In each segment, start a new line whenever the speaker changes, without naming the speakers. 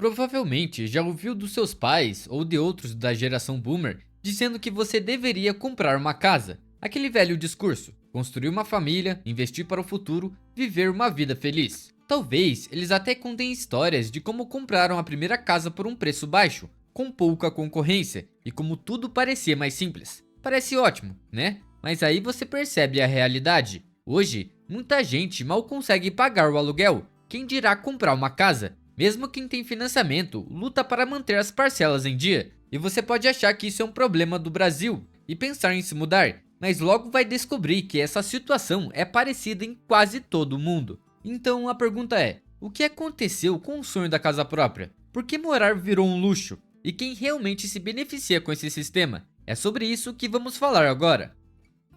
Provavelmente já ouviu dos seus pais ou de outros da geração boomer dizendo que você deveria comprar uma casa. Aquele velho discurso: construir uma família, investir para o futuro, viver uma vida feliz. Talvez eles até contem histórias de como compraram a primeira casa por um preço baixo, com pouca concorrência e como tudo parecia mais simples. Parece ótimo, né? Mas aí você percebe a realidade. Hoje, muita gente mal consegue pagar o aluguel, quem dirá comprar uma casa? Mesmo quem tem financiamento luta para manter as parcelas em dia. E você pode achar que isso é um problema do Brasil e pensar em se mudar, mas logo vai descobrir que essa situação é parecida em quase todo o mundo. Então a pergunta é: o que aconteceu com o sonho da casa própria? Por que morar virou um luxo? E quem realmente se beneficia com esse sistema? É sobre isso que vamos falar agora.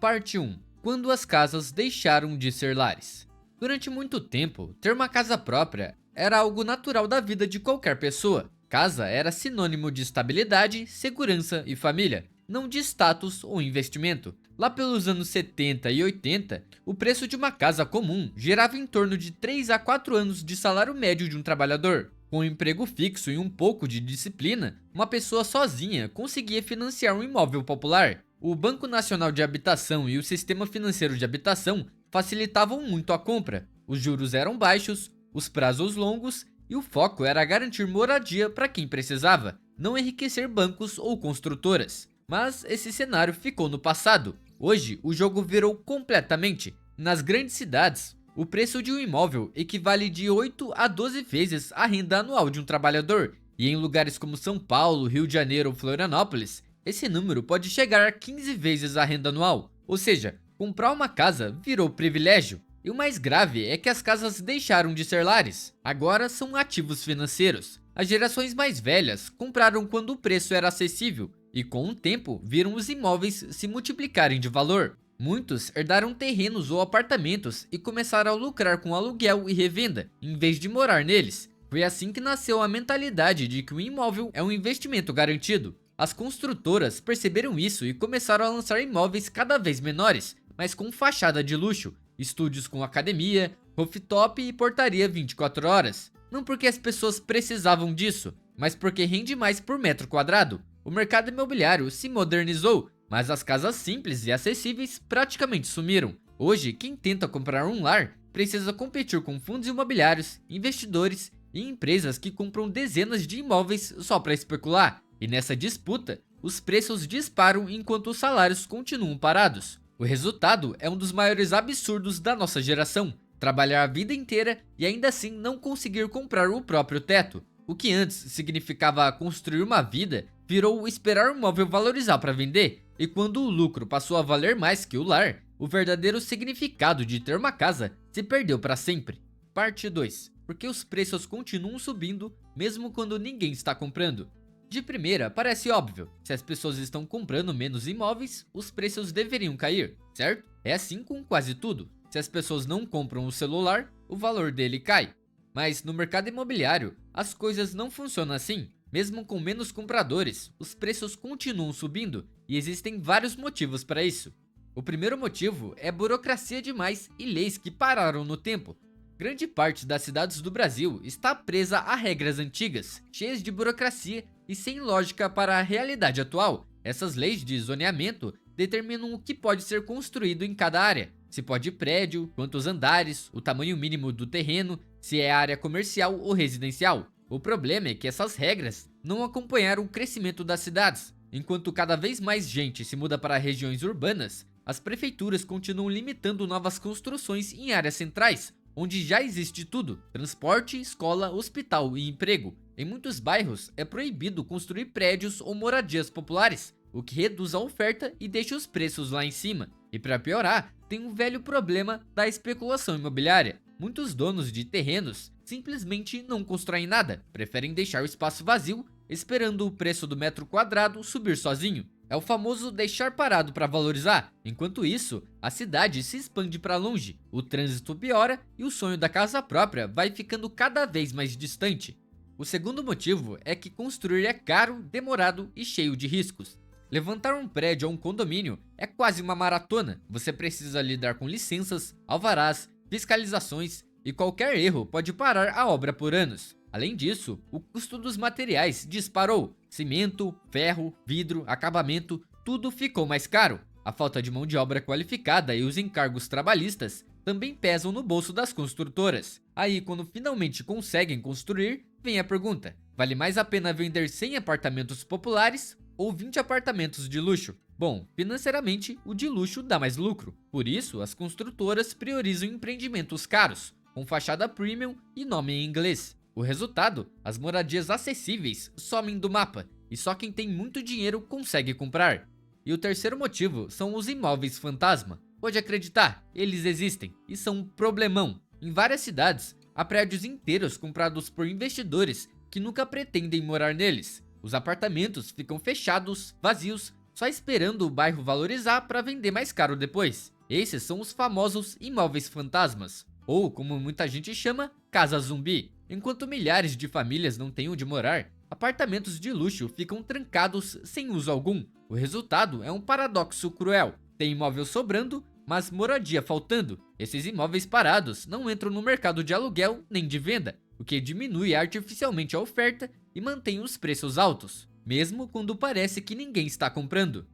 Parte 1: Quando as casas deixaram de ser lares. Durante muito tempo, ter uma casa própria era algo natural da vida de qualquer pessoa. Casa era sinônimo de estabilidade, segurança e família, não de status ou investimento. Lá pelos anos 70 e 80, o preço de uma casa comum girava em torno de 3 a 4 anos de salário médio de um trabalhador. Com um emprego fixo e um pouco de disciplina, uma pessoa sozinha conseguia financiar um imóvel popular. O Banco Nacional de Habitação e o Sistema Financeiro de Habitação facilitavam muito a compra. Os juros eram baixos, os prazos longos e o foco era garantir moradia para quem precisava, não enriquecer bancos ou construtoras. Mas esse cenário ficou no passado. Hoje, o jogo virou completamente. Nas grandes cidades, o preço de um imóvel equivale de 8 a 12 vezes a renda anual de um trabalhador. E em lugares como São Paulo, Rio de Janeiro ou Florianópolis, esse número pode chegar a 15 vezes a renda anual. Ou seja, comprar uma casa virou privilégio. E o mais grave é que as casas deixaram de ser lares. Agora são ativos financeiros. As gerações mais velhas compraram quando o preço era acessível e com o tempo viram os imóveis se multiplicarem de valor. Muitos herdaram terrenos ou apartamentos e começaram a lucrar com aluguel e revenda, em vez de morar neles. Foi assim que nasceu a mentalidade de que o imóvel é um investimento garantido. As construtoras perceberam isso e começaram a lançar imóveis cada vez menores, mas com fachada de luxo, estúdios com academia, rooftop e portaria 24 horas. Não porque as pessoas precisavam disso, mas porque rende mais por metro quadrado. O mercado imobiliário se modernizou, mas as casas simples e acessíveis praticamente sumiram. Hoje, quem tenta comprar um lar precisa competir com fundos imobiliários, investidores e empresas que compram dezenas de imóveis só para especular. E nessa disputa, os preços disparam enquanto os salários continuam parados. O resultado é um dos maiores absurdos da nossa geração: trabalhar a vida inteira e ainda assim não conseguir comprar o próprio teto. O que antes significava construir uma vida, virou esperar o imóvel valorizar para vender. E quando o lucro passou a valer mais que o lar, o verdadeiro significado de ter uma casa se perdeu para sempre. Parte 2: Por que os preços continuam subindo mesmo quando ninguém está comprando? De primeira, parece óbvio: se as pessoas estão comprando menos imóveis, os preços deveriam cair, certo? É assim com quase tudo. Se as pessoas não compram o celular, o valor dele cai. Mas no mercado imobiliário, as coisas não funcionam assim. Mesmo com menos compradores, os preços continuam subindo e existem vários motivos para isso. O primeiro motivo é burocracia demais e leis que pararam no tempo. Grande parte das cidades do Brasil está presa a regras antigas, cheias de burocracia e sem lógica para a realidade atual. Essas leis de zoneamento determinam o que pode ser construído em cada área, se pode prédio, quantos andares, o tamanho mínimo do terreno, se é área comercial ou residencial. O problema é que essas regras não acompanharam o crescimento das cidades. Enquanto cada vez mais gente se muda para regiões urbanas, as prefeituras continuam limitando novas construções em áreas centrais, onde já existe tudo: transporte, escola, hospital e emprego. Em muitos bairros é proibido construir prédios ou moradias populares, o que reduz a oferta e deixa os preços lá em cima. E para piorar, tem um velho problema da especulação imobiliária. Muitos donos de terrenos simplesmente não constroem nada, preferem deixar o espaço vazio, esperando o preço do metro quadrado subir sozinho. É o famoso deixar parado para valorizar. Enquanto isso, a cidade se expande para longe, o trânsito piora e o sonho da casa própria vai ficando cada vez mais distante. O segundo motivo é que construir é caro, demorado e cheio de riscos. Levantar um prédio ou um condomínio é quase uma maratona. Você precisa lidar com licenças, alvarás, fiscalizações e qualquer erro pode parar a obra por anos. Além disso, o custo dos materiais disparou. Cimento, ferro, vidro, acabamento, tudo ficou mais caro. A falta de mão de obra qualificada e os encargos trabalhistas também pesam no bolso das construtoras. Aí, quando finalmente conseguem construir, vem a pergunta: vale mais a pena vender 100 apartamentos populares ou 20 apartamentos de luxo? Bom, financeiramente, o de luxo dá mais lucro. Por isso, as construtoras priorizam empreendimentos caros, com fachada premium e nome em inglês. O resultado? As moradias acessíveis somem do mapa e só quem tem muito dinheiro consegue comprar. E o terceiro motivo são os imóveis fantasma. Pode acreditar, eles existem e são um problemão. Em várias cidades, há prédios inteiros comprados por investidores que nunca pretendem morar neles. Os apartamentos ficam fechados, vazios, só esperando o bairro valorizar para vender mais caro depois. Esses são os famosos imóveis fantasmas, ou como muita gente chama, casa zumbi. Enquanto milhares de famílias não têm onde morar, apartamentos de luxo ficam trancados sem uso algum. O resultado é um paradoxo cruel. Tem imóvel sobrando, mas moradia faltando. Esses imóveis parados não entram no mercado de aluguel nem de venda, o que diminui artificialmente a oferta e mantém os preços altos, mesmo quando parece que ninguém está comprando.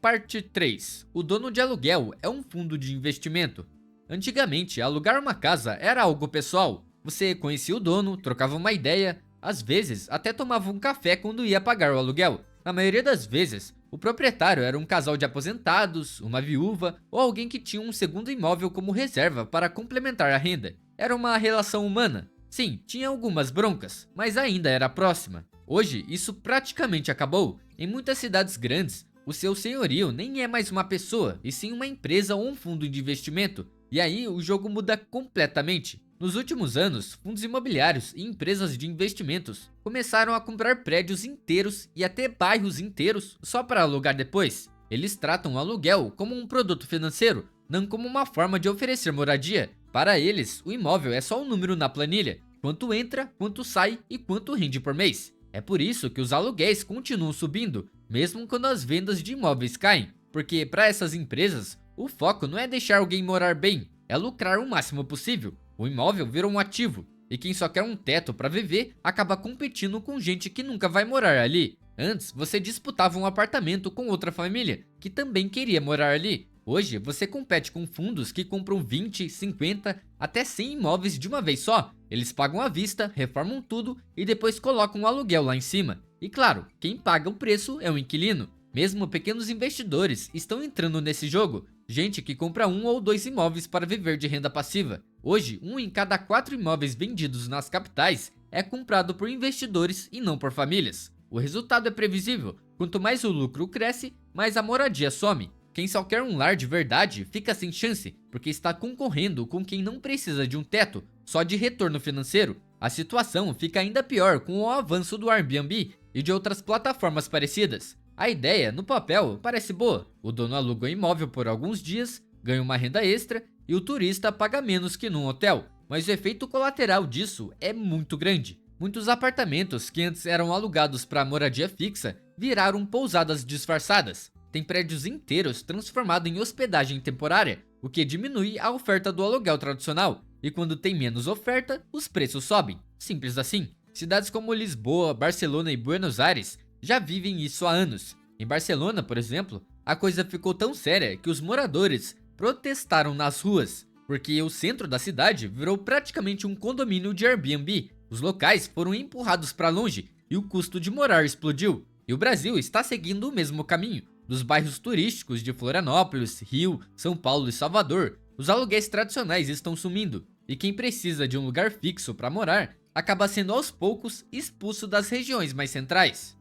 Parte 3. O dono de aluguel é um fundo de investimento. Antigamente, alugar uma casa era algo pessoal. Você conhecia o dono, trocava uma ideia, às vezes até tomava um café quando ia pagar o aluguel. Na maioria das vezes, o proprietário era um casal de aposentados, uma viúva ou alguém que tinha um segundo imóvel como reserva para complementar a renda. Era uma relação humana. Sim, tinha algumas broncas, mas ainda era próxima. Hoje, isso praticamente acabou. Em muitas cidades grandes, o seu senhorio nem é mais uma pessoa, e sim uma empresa ou um fundo de investimento. E aí, o jogo muda completamente. Nos últimos anos, fundos imobiliários e empresas de investimentos começaram a comprar prédios inteiros e até bairros inteiros só para alugar depois. Eles tratam o aluguel como um produto financeiro, não como uma forma de oferecer moradia. Para eles, o imóvel é só um número na planilha, quanto entra, quanto sai e quanto rende por mês. É por isso que os aluguéis continuam subindo, mesmo quando as vendas de imóveis caem, porque para essas empresas, o foco não é deixar alguém morar bem, é lucrar o máximo possível. O imóvel virou um ativo, e quem só quer um teto para viver acaba competindo com gente que nunca vai morar ali. Antes, você disputava um apartamento com outra família, que também queria morar ali. Hoje, você compete com fundos que compram 20, 50, até 100 imóveis de uma vez só. Eles pagam à vista, reformam tudo e depois colocam o aluguel lá em cima. E claro, quem paga o preço é o inquilino. Mesmo pequenos investidores estão entrando nesse jogo. Gente que compra 1 ou 2 imóveis para viver de renda passiva. Hoje, 1 em cada 4 imóveis vendidos nas capitais é comprado por investidores e não por famílias. O resultado é previsível. Quanto mais o lucro cresce, mais a moradia some. Quem só quer um lar de verdade fica sem chance, porque está concorrendo com quem não precisa de um teto, só de retorno financeiro. A situação fica ainda pior com o avanço do Airbnb e de outras plataformas parecidas. A ideia, no papel, parece boa. O dono aluga o imóvel por alguns dias, ganha uma renda extra e o turista paga menos que num hotel. Mas o efeito colateral disso é muito grande. Muitos apartamentos que antes eram alugados para moradia fixa viraram pousadas disfarçadas. Tem prédios inteiros transformados em hospedagem temporária, o que diminui a oferta do aluguel tradicional. E quando tem menos oferta, os preços sobem. Simples assim. Cidades como Lisboa, Barcelona e Buenos Aires já vivem isso há anos. Em Barcelona, por exemplo, a coisa ficou tão séria que os moradores protestaram nas ruas, porque o centro da cidade virou praticamente um condomínio de Airbnb. Os locais foram empurrados para longe e o custo de morar explodiu. E o Brasil está seguindo o mesmo caminho. Dos bairros turísticos de Florianópolis, Rio, São Paulo e Salvador, os aluguéis tradicionais estão sumindo, e quem precisa de um lugar fixo para morar acaba sendo aos poucos expulso das regiões mais centrais.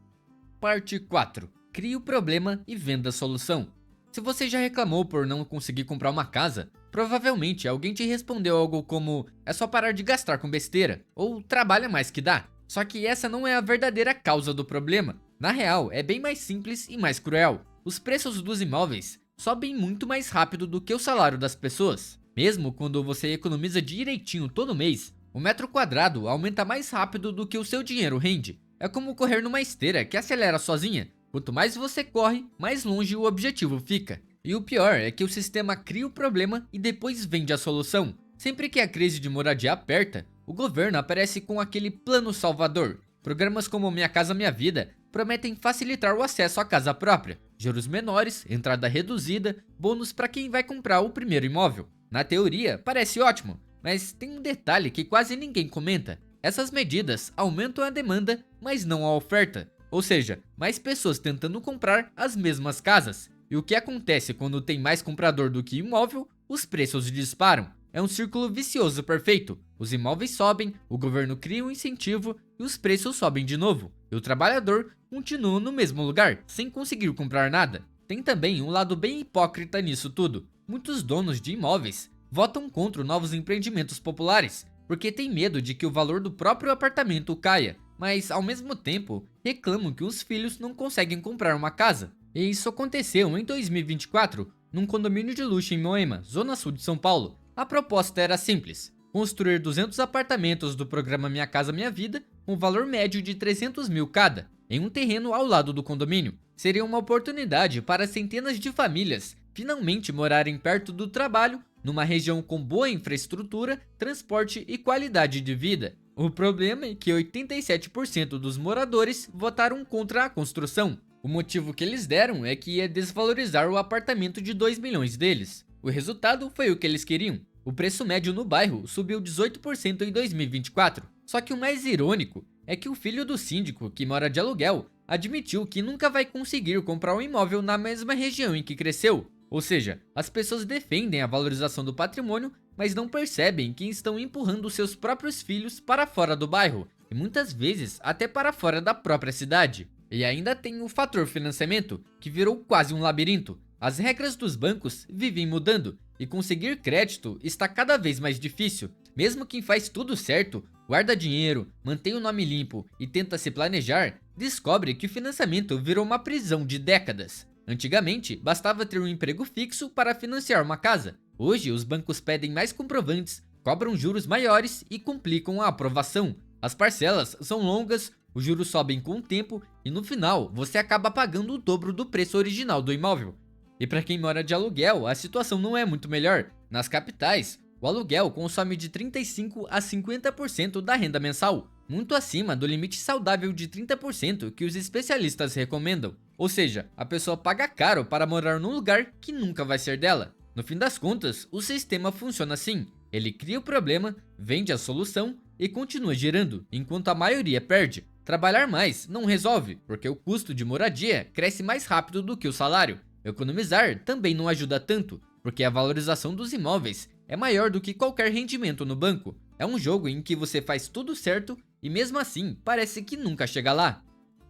Parte 4. Crie o problema e venda a solução. Se você já reclamou por não conseguir comprar uma casa, provavelmente alguém te respondeu algo como "é só parar de gastar com besteira" ou "trabalha mais que dá". Só que essa não é a verdadeira causa do problema. Na real, é bem mais simples e mais cruel. Os preços dos imóveis sobem muito mais rápido do que o salário das pessoas. Mesmo quando você economiza direitinho todo mês, o metro quadrado aumenta mais rápido do que o seu dinheiro rende. É como correr numa esteira que acelera sozinha. Quanto mais você corre, mais longe o objetivo fica. E o pior é que o sistema cria o problema e depois vende a solução. Sempre que a crise de moradia aperta, o governo aparece com aquele plano salvador. Programas como Minha Casa Minha Vida prometem facilitar o acesso à casa própria, juros menores, entrada reduzida, bônus para quem vai comprar o primeiro imóvel. Na teoria, parece ótimo, mas tem um detalhe que quase ninguém comenta. Essas medidas aumentam a demanda, mas não a oferta. Ou seja, mais pessoas tentando comprar as mesmas casas. E o que acontece quando tem mais comprador do que imóvel? Os preços disparam. É um círculo vicioso perfeito. Os imóveis sobem, o governo cria um incentivo e os preços sobem de novo. E o trabalhador continua no mesmo lugar, sem conseguir comprar nada. Tem também um lado bem hipócrita nisso tudo. Muitos donos de imóveis votam contra novos empreendimentos populares, porque tem medo de que o valor do próprio apartamento caia, mas ao mesmo tempo reclamam que os filhos não conseguem comprar uma casa. E isso aconteceu em 2024, num condomínio de luxo em Moema, zona sul de São Paulo. A proposta era simples: construir 200 apartamentos do programa Minha Casa Minha Vida, com valor médio de 300 mil cada, em um terreno ao lado do condomínio. Seria uma oportunidade para centenas de famílias finalmente morarem perto do trabalho, numa região com boa infraestrutura, transporte e qualidade de vida. O problema é que 87% dos moradores votaram contra a construção. O motivo que eles deram é que ia desvalorizar o apartamento de 2 milhões deles. O resultado foi o que eles queriam. O preço médio no bairro subiu 18% em 2024. Só que o mais irônico é que o filho do síndico, que mora de aluguel, admitiu que nunca vai conseguir comprar um imóvel na mesma região em que cresceu. Ou seja, as pessoas defendem a valorização do patrimônio, mas não percebem que estão empurrando seus próprios filhos para fora do bairro, e muitas vezes até para fora da própria cidade. E ainda tem o fator financiamento, que virou quase um labirinto. As regras dos bancos vivem mudando, e conseguir crédito está cada vez mais difícil. Mesmo quem faz tudo certo, guarda dinheiro, mantém o nome limpo e tenta se planejar, descobre que o financiamento virou uma prisão de décadas. Antigamente, bastava ter um emprego fixo para financiar uma casa. Hoje, os bancos pedem mais comprovantes, cobram juros maiores e complicam a aprovação. As parcelas são longas, os juros sobem com o tempo e no final você acaba pagando o dobro do preço original do imóvel. E para quem mora de aluguel, a situação não é muito melhor. Nas capitais, o aluguel consome de 35% a 50% da renda mensal, muito acima do limite saudável de 30% que os especialistas recomendam. Ou seja, a pessoa paga caro para morar num lugar que nunca vai ser dela. No fim das contas, o sistema funciona assim: ele cria o problema, vende a solução e continua girando, enquanto a maioria perde. Trabalhar mais não resolve, porque o custo de moradia cresce mais rápido do que o salário. Economizar também não ajuda tanto, porque a valorização dos imóveis é maior do que qualquer rendimento no banco. É um jogo em que você faz tudo certo e mesmo assim parece que nunca chega lá.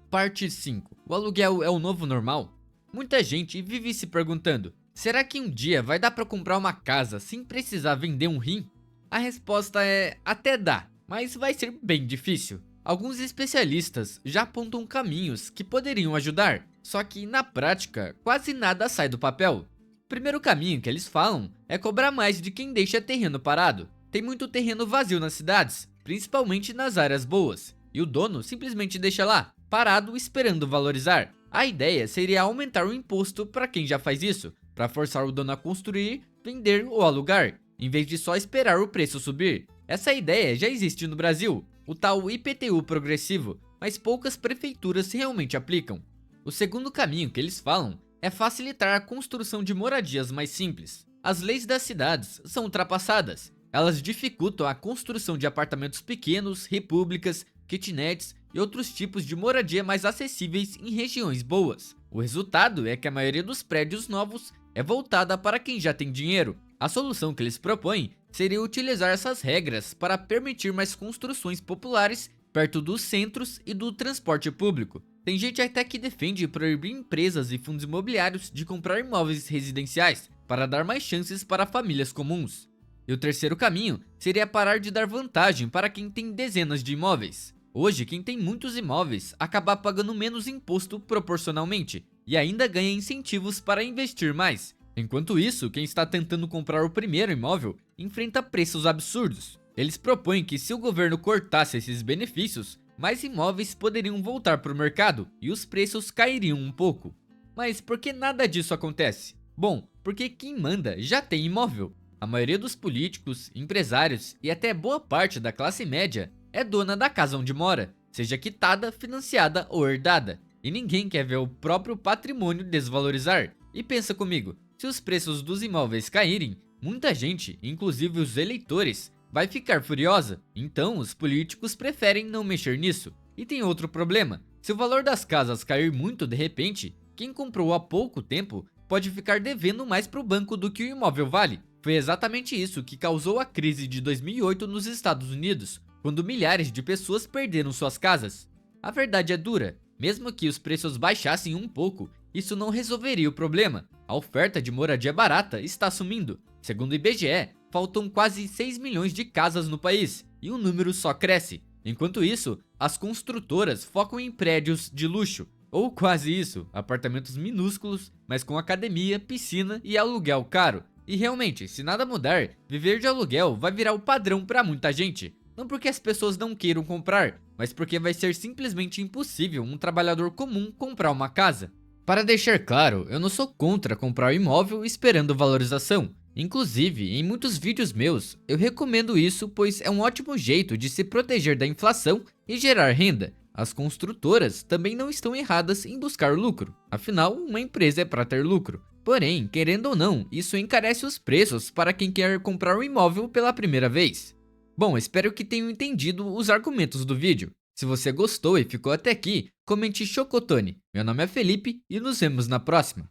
Parte 5. O aluguel é o novo normal? Muita gente vive se perguntando: será que um dia vai dar para comprar uma casa sem precisar vender um rim? A resposta é: até dá, mas vai ser bem difícil. Alguns especialistas já apontam caminhos que poderiam ajudar, só que na prática quase nada sai do papel. O primeiro caminho que eles falam é cobrar mais de quem deixa terreno parado. Tem muito terreno vazio nas cidades, principalmente nas áreas boas, e o dono simplesmente deixa lá, parado esperando valorizar. A ideia seria aumentar o imposto para quem já faz isso, para forçar o dono a construir, vender ou alugar, em vez de só esperar o preço subir. Essa ideia já existe no Brasil, o tal IPTU progressivo, mas poucas prefeituras realmente aplicam. O segundo caminho que eles falam é facilitar a construção de moradias mais simples. As leis das cidades são ultrapassadas. Elas dificultam a construção de apartamentos pequenos, repúblicas, kitnets e outros tipos de moradia mais acessíveis em regiões boas. O resultado é que a maioria dos prédios novos é voltada para quem já tem dinheiro. A solução que eles propõem seria utilizar essas regras para permitir mais construções populares perto dos centros e do transporte público. Tem gente até que defende proibir empresas e fundos imobiliários de comprar imóveis residenciais para dar mais chances para famílias comuns. E o terceiro caminho seria parar de dar vantagem para quem tem dezenas de imóveis. Hoje, quem tem muitos imóveis acaba pagando menos imposto proporcionalmente e ainda ganha incentivos para investir mais. Enquanto isso, quem está tentando comprar o primeiro imóvel enfrenta preços absurdos. Eles propõem que se o governo cortasse esses benefícios, mais imóveis poderiam voltar para o mercado e os preços cairiam um pouco. Mas por que nada disso acontece? Bom, porque quem manda já tem imóvel. A maioria dos políticos, empresários e até boa parte da classe média é dona da casa onde mora, seja quitada, financiada ou herdada. E ninguém quer ver o próprio patrimônio desvalorizar. E pensa comigo, se os preços dos imóveis caírem, muita gente, inclusive os eleitores, vai ficar furiosa. Então os políticos preferem não mexer nisso. E tem outro problema, se o valor das casas cair muito de repente, quem comprou há pouco tempo pode ficar devendo mais para o banco do que o imóvel vale. Foi exatamente isso que causou a crise de 2008 nos Estados Unidos, quando milhares de pessoas perderam suas casas. A verdade é dura, mesmo que os preços baixassem um pouco, isso não resolveria o problema. A oferta de moradia barata está sumindo. Segundo o IBGE, faltam quase 6 milhões de casas no país, e o número só cresce. Enquanto isso, as construtoras focam em prédios de luxo, ou quase isso, apartamentos minúsculos, mas com academia, piscina e aluguel caro. E realmente, se nada mudar, viver de aluguel vai virar o padrão para muita gente. Não porque as pessoas não queiram comprar, mas porque vai ser simplesmente impossível um trabalhador comum comprar uma casa. Para deixar claro, eu não sou contra comprar imóvel esperando valorização. Inclusive, em muitos vídeos meus, eu recomendo isso pois é um ótimo jeito de se proteger da inflação e gerar renda. As construtoras também não estão erradas em buscar lucro, afinal, uma empresa é para ter lucro. Porém, querendo ou não, isso encarece os preços para quem quer comprar um imóvel pela primeira vez. Bom, espero que tenham entendido os argumentos do vídeo. Se você gostou e ficou até aqui, comente Chocotone. Meu nome é Felipe e nos vemos na próxima.